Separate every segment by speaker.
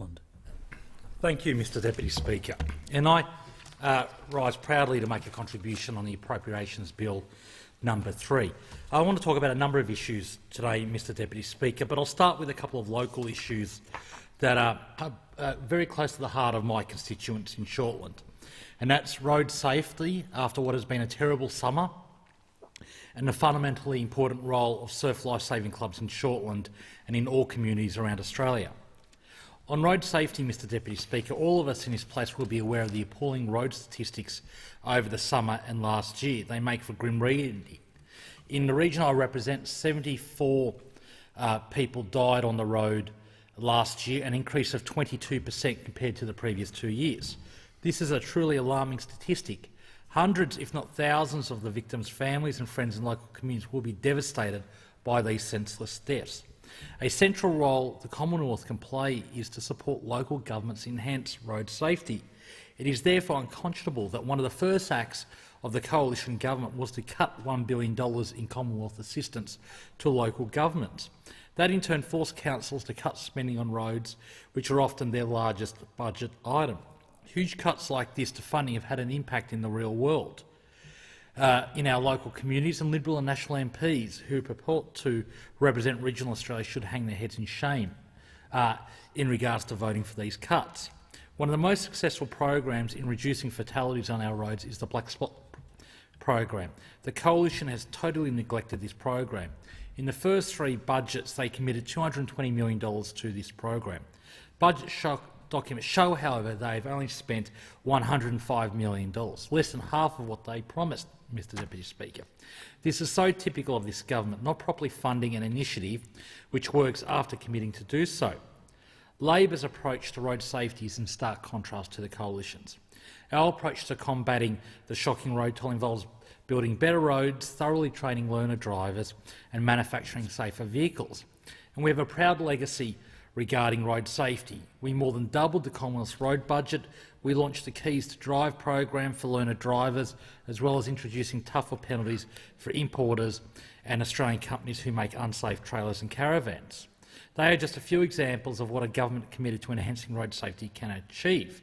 Speaker 1: Shortland.
Speaker 2: Thank you, Mr Deputy Speaker. And I rise proudly to make a contribution on the Appropriations Bill number 3. I want to talk about a number of issues today, Mr Deputy Speaker, but I'll start with a couple of local issues that are very close to the heart of my constituents in Shortland, and that's road safety after what has been a terrible summer, and the fundamentally important role of surf lifesaving clubs in Shortland and in all communities around Australia. On road safety, Mr Deputy Speaker, all of us in this place will be aware of the appalling road statistics over the summer and last year. They make for grim reading. In the region I represent, 74 people died on the road last year, an increase of 22% compared to the previous 2 years. This is a truly alarming statistic. Hundreds, if not thousands, of the victims' families and friends in local communities will be devastated by these senseless deaths. A central role the Commonwealth can play is to support local governments enhance road safety. It is therefore unconscionable that one of the first acts of the coalition government was to cut $1 billion in Commonwealth assistance to local governments. That in turn forced councils to cut spending on roads, which are often their largest budget item. Huge cuts like this to funding have had an impact in the real world. In our local communities, and Liberal and National MPs who purport to represent regional Australia should hang their heads in shame in regards to voting for these cuts. One of the most successful programs in reducing fatalities on our roads is the Black Spot program. The Coalition has totally neglected this program. In the first 3 budgets, they committed $220 million to this program. Budget documents show, however, they've only spent $105 million, less than half of what they promised, Mr Deputy Speaker. This is so typical of this government, not properly funding an initiative which works after committing to do so. Labor's approach to road safety is in stark contrast to the Coalition's. Our approach to combating the shocking road toll involves building better roads, thoroughly training learner drivers and manufacturing safer vehicles. And we have a proud legacy regarding road safety. We more than doubled the Commonwealth's road budget. We launched the Keys to Drive program for learner drivers, as well as introducing tougher penalties for importers and Australian companies who make unsafe trailers and caravans. They are just a few examples of what a government committed to enhancing road safety can achieve.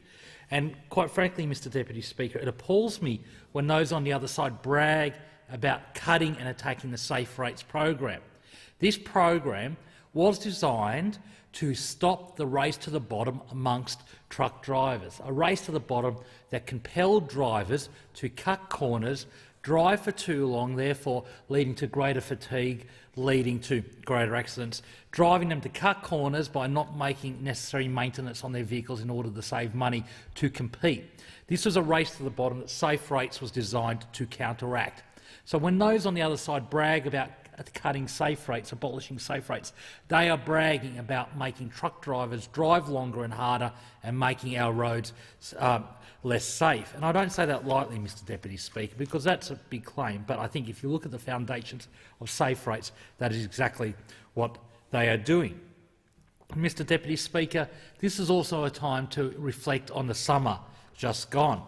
Speaker 2: And quite frankly, Mr Deputy Speaker, it appalls me when those on the other side brag about cutting and attacking the Safe Rates program. This program was designed to stop the race to the bottom amongst truck drivers, a race to the bottom that compelled drivers to cut corners, drive for too long, therefore leading to greater fatigue, leading to greater accidents, driving them to cut corners by not making necessary maintenance on their vehicles in order to save money to compete. This was a race to the bottom that Safe Rates was designed to counteract. So when those on the other side brag about cutting safe rates, abolishing safe rates, they are bragging about making truck drivers drive longer and harder and making our roads less safe. And I don't say that lightly, Mr Deputy Speaker, because that's a big claim, but I think if you look at the foundations of safe rates, that is exactly what they are doing. Mr Deputy Speaker, this is also a time to reflect on the summer just gone.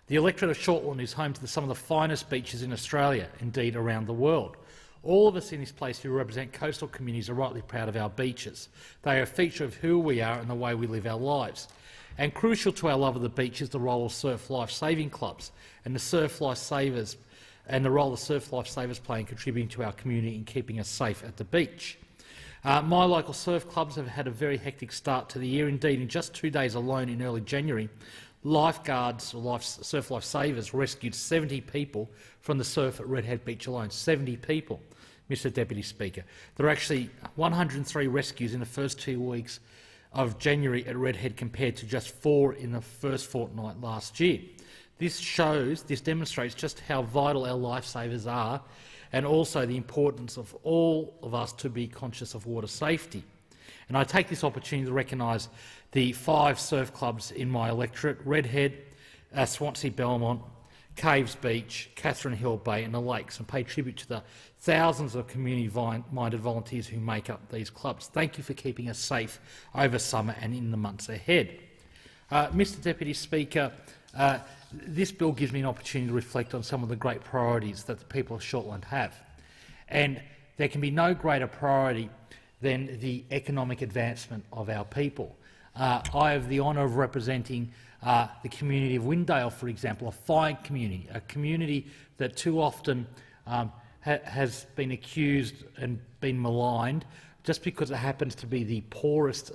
Speaker 2: The electorate of Shortland is home to some of the finest beaches in Australia, indeed around the world. All of us in this place who represent coastal communities are rightly proud of our beaches. They are a feature of who we are and the way we live our lives. And crucial to our love of the beach is the role of surf life-saving clubs and the surf lifesavers, and the role the surf lifesavers play in contributing to our community and keeping us safe at the beach. My local surf clubs have had a very hectic start to the year. Indeed, in just 2 days alone in early January, lifeguards or surf lifesavers rescued 70 people from the surf at Redhead Beach alone. 70 people, Mr Deputy Speaker. There are actually 103 rescues in the first 2 weeks of January at Redhead compared to just 4 in the first fortnight last year. This demonstrates just how vital our lifesavers are, and also the importance of all of us to be conscious of water safety. And I take this opportunity to recognise the 5 surf clubs in my electorate: Redhead, Swansea Belmont, Caves Beach, Catherine Hill Bay and the Lakes, and pay tribute to the thousands of community-minded volunteers who make up these clubs. Thank you for keeping us safe over summer and in the months ahead. Mr Deputy Speaker, this bill gives me an opportunity to reflect on some of the great priorities that the people of Shortland have. And there can be no greater priority than the economic advancement of our people. I have the honour of representing the community of Windale, for example, a fine community, a community that too often has been accused and been maligned just because it happens to be the poorest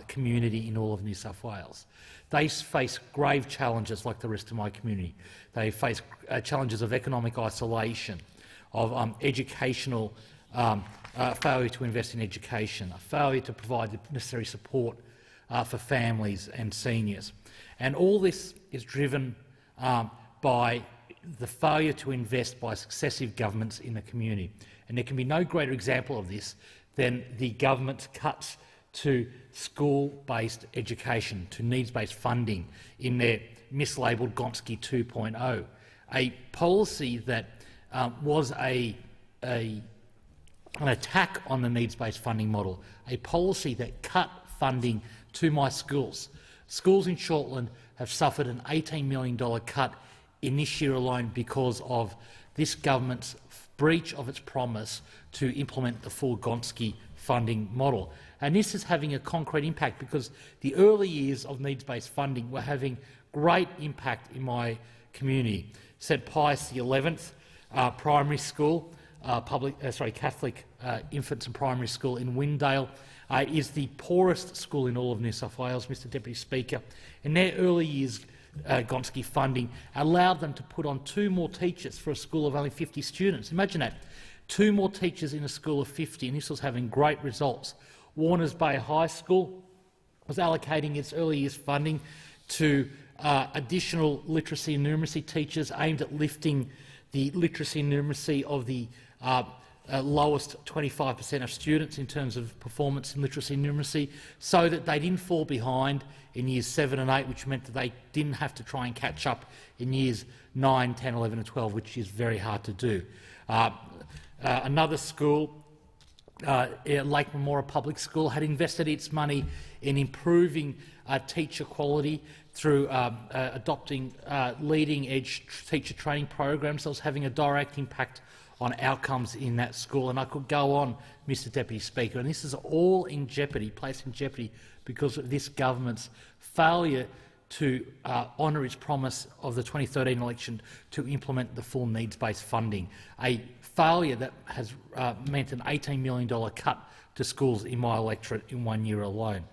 Speaker 2: community in all of New South Wales. They face grave challenges like the rest of my community. They face challenges of economic isolation, of educational failure to invest in education, a failure to provide the necessary support for families and seniors. And all this is driven by the failure to invest by successive governments in the community. And there can be no greater example of this than the government's cuts to school-based education, to needs-based funding in their mislabelled Gonski 2.0, a policy that was an attack on the needs-based funding model, a policy that cut funding to my schools. Schools in Shortland have suffered an $18 million cut in this year alone because of this government's breach of its promise to implement the full Gonski funding model. And this is having a concrete impact because the early years of needs-based funding were having great impact in my community. St Pius XI primary school, Catholic infants and primary school in Windale is the poorest school in all of New South Wales, Mr Deputy Speaker. In their early years, Gonski funding allowed them to put on 2 more teachers for a school of only 50 students. Imagine that, 2 more teachers in a school of 50, and this was having great results. Warners Bay High School was allocating its early years funding to additional literacy and numeracy teachers aimed at lifting the literacy and numeracy of the lowest 25% of students in terms of performance in literacy and numeracy, so that they didn't fall behind in years 7 and 8, which meant that they didn't have to try and catch up in years 9, 10, 11 and 12, which is very hard to do. Another school, Lake Memorial Public School, had invested its money in improving teacher quality through adopting leading-edge teacher training programs that was having a direct impact on outcomes in that school. And I could go on, Mr Deputy Speaker, and this is all in jeopardy, placed in jeopardy because of this government's failure to honour its promise of the 2013 election to implement the full needs-based funding, a failure that has meant an $18 million cut to schools in my electorate in 1 year alone.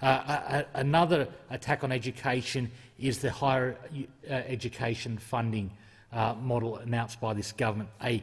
Speaker 2: Another attack on education is the higher education funding model announced by this government, a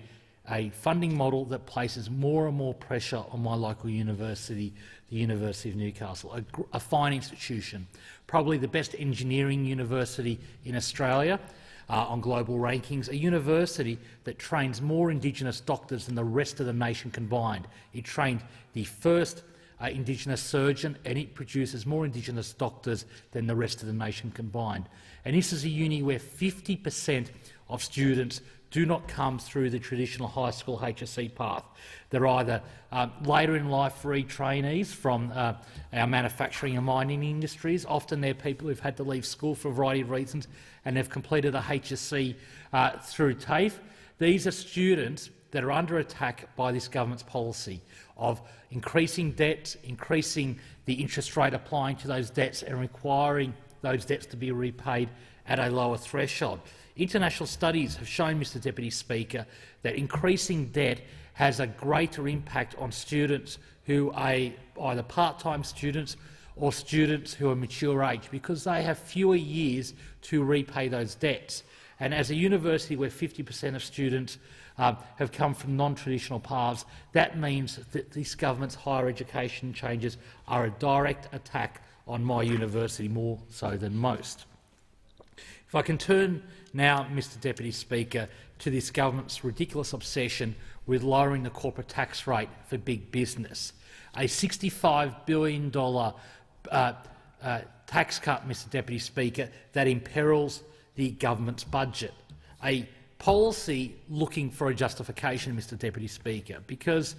Speaker 2: funding model that places more and more pressure on my local university, the University of Newcastle, a fine institution, probably the best engineering university in Australia on global rankings, a university that trains more Indigenous doctors than the rest of the nation combined. It trained the first Indigenous surgeon, and it produces more Indigenous doctors than the rest of the nation combined. And this is a uni where 50% of students do not come through the traditional high school HSC path. They're either later in life retrainees from our manufacturing and mining industries. Often they're people who've had to leave school for a variety of reasons and have completed a HSC through TAFE. These are students that are under attack by this government's policy of increasing debts, increasing the interest rate applying to those debts and requiring those debts to be repaid at a lower threshold. International studies have shown, Mr Deputy Speaker, that increasing debt has a greater impact on students who are either part-time students or students who are mature age, because they have fewer years to repay those debts. And as a university where 50% of students have come from non-traditional paths, that means that this government's higher education changes are a direct attack on my university, more so than most. If I can turn now, Mr Deputy Speaker, to this government's ridiculous obsession with lowering the corporate tax rate for big business. A $65 billion tax cut, Mr Deputy Speaker, that imperils the government's budget. A policy looking for a justification, Mr Deputy Speaker, because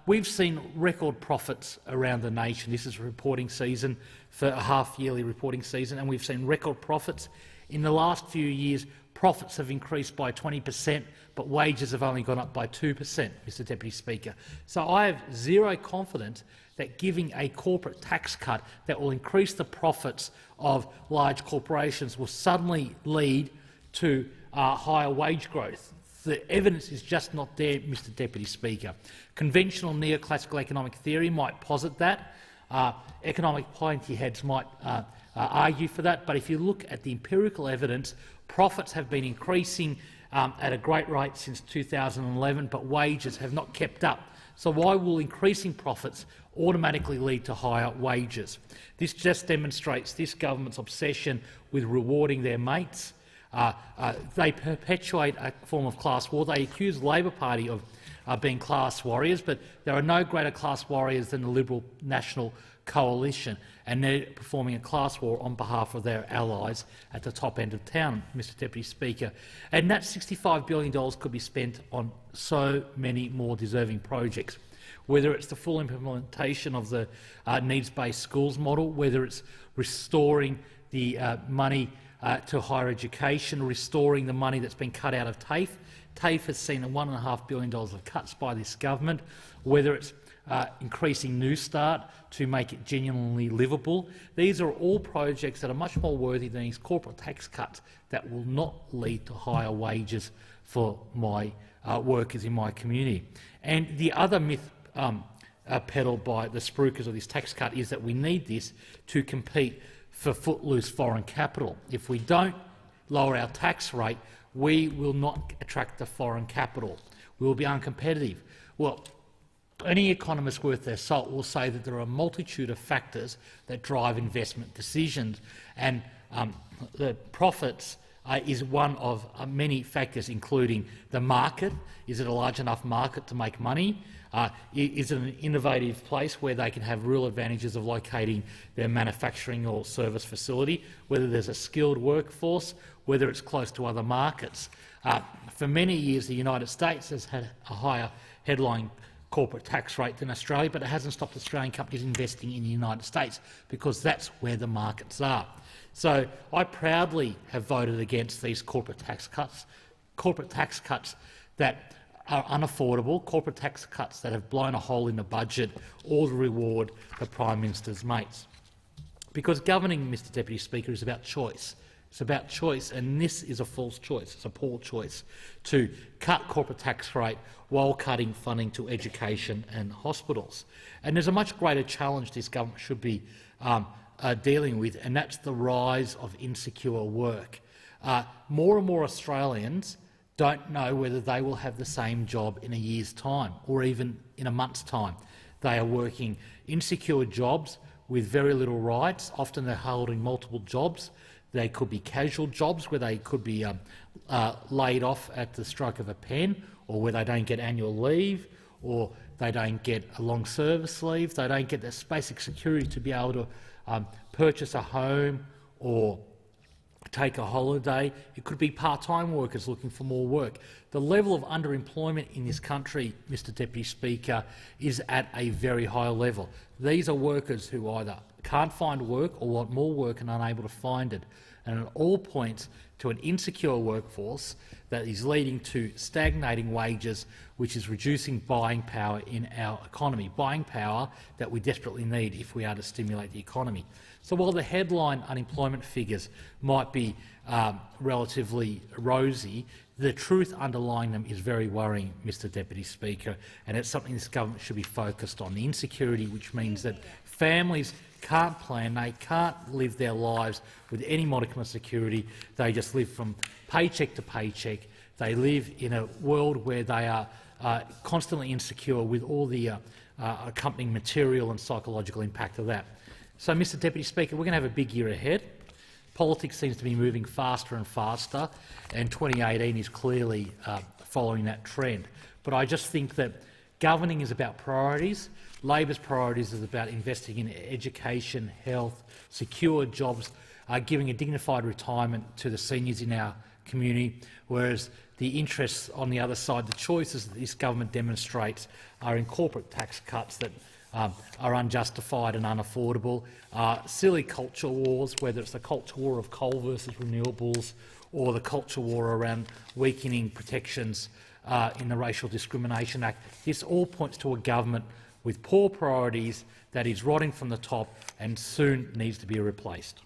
Speaker 2: we've seen record profits around the nation. This is a reporting season for a half-yearly reporting season, and we've seen record profits. In the last few years, profits have increased by 20%, but wages have only gone up by 2%, Mr Deputy Speaker. So I have zero confidence that giving a corporate tax cut that will increase the profits of large corporations will suddenly lead to higher wage growth. The evidence is just not there, Mr Deputy Speaker. Conventional neoclassical economic theory might posit that. Economic pointy heads might argue for that, but if you look at the empirical evidence, profits have been increasing at a great rate since 2011, but wages have not kept up. So why will increasing profits automatically lead to higher wages? This just demonstrates this government's obsession with rewarding their mates. They perpetuate a form of class war. They accuse the Labor Party of being class warriors, but there are no greater class warriors than the Liberal National Coalition, and they're performing a class war on behalf of their allies at the top end of town, Mr Deputy Speaker. And that $65 billion could be spent on so many more deserving projects, whether it's the full implementation of the needs-based schools model, whether it's restoring the money to higher education, restoring the money that's been cut out of TAFE. TAFE has seen $1.5 billion of cuts by this government, whether it's increasing New Start to make it genuinely livable. These are all projects that are much more worthy than these corporate tax cuts that will not lead to higher wages for my workers in my community. And the other myth peddled by the spruikers of this tax cut is that we need this to compete for footloose foreign capital. If we don't lower our tax rate, we will not attract the foreign capital. We will be uncompetitive. Well, any economist worth their salt will say that there are a multitude of factors that drive investment decisions, and the profits is one of many factors, including the market. Is it a large enough market to make money? Is it an innovative place where they can have real advantages of locating their manufacturing or service facility, whether there's a skilled workforce, whether it's close to other markets? For many years, the United States has had a higher headline corporate tax rate than Australia, but it hasn't stopped Australian companies investing in the United States because that's where the markets are. So I proudly have voted against these corporate tax cuts that are unaffordable, corporate tax cuts that have blown a hole in the budget or to reward the Prime Minister's mates. Because governing, Mr Deputy Speaker, is about choice. It's about choice, and this is a false choice. It's a poor choice to cut corporate tax rate while cutting funding to education and hospitals. And there's a much greater challenge this government should be dealing with, and that's the rise of insecure work. More and more Australians don't know whether they will have the same job in a year's time or even in a month's time. They are working insecure jobs with very little rights. Often they're holding multiple jobs. They could be casual jobs where they could be laid off at the stroke of a pen, or where they don't get annual leave, or they don't get a long service leave. They don't get this basic security to be able to purchase a home or take a holiday. It could be part-time workers looking for more work. The level of underemployment in this country, Mr Deputy Speaker, is at a very high level. These are workers who either can't find work or want more work and are unable to find it. And it all points to an insecure workforce that is leading to stagnating wages, which is reducing buying power in our economy, buying power that we desperately need if we are to stimulate the economy. So while the headline unemployment figures might be relatively rosy, the truth underlying them is very worrying, Mr Deputy Speaker, and it's something this government should be focused on. The insecurity, which means that families can't plan, they can't live their lives with any modicum of security. They just live from paycheck to paycheck. They live in a world where they are constantly insecure, with all the accompanying material and psychological impact of that. So, Mr Deputy Speaker, we're going to have a big year ahead. Politics seems to be moving faster and faster, and 2018 is clearly following that trend. But I just think that governing is about priorities. Labor's priorities is about investing in education, health, secure jobs, giving a dignified retirement to the seniors in our community, whereas the interests on the other side, the choices that this government demonstrates, are in corporate tax cuts that are unjustified and unaffordable, silly culture wars, whether it's the culture war of coal versus renewables or the culture war around weakening protections in the Racial Discrimination Act. This all points to a government with poor priorities that is rotting from the top and soon needs to be replaced.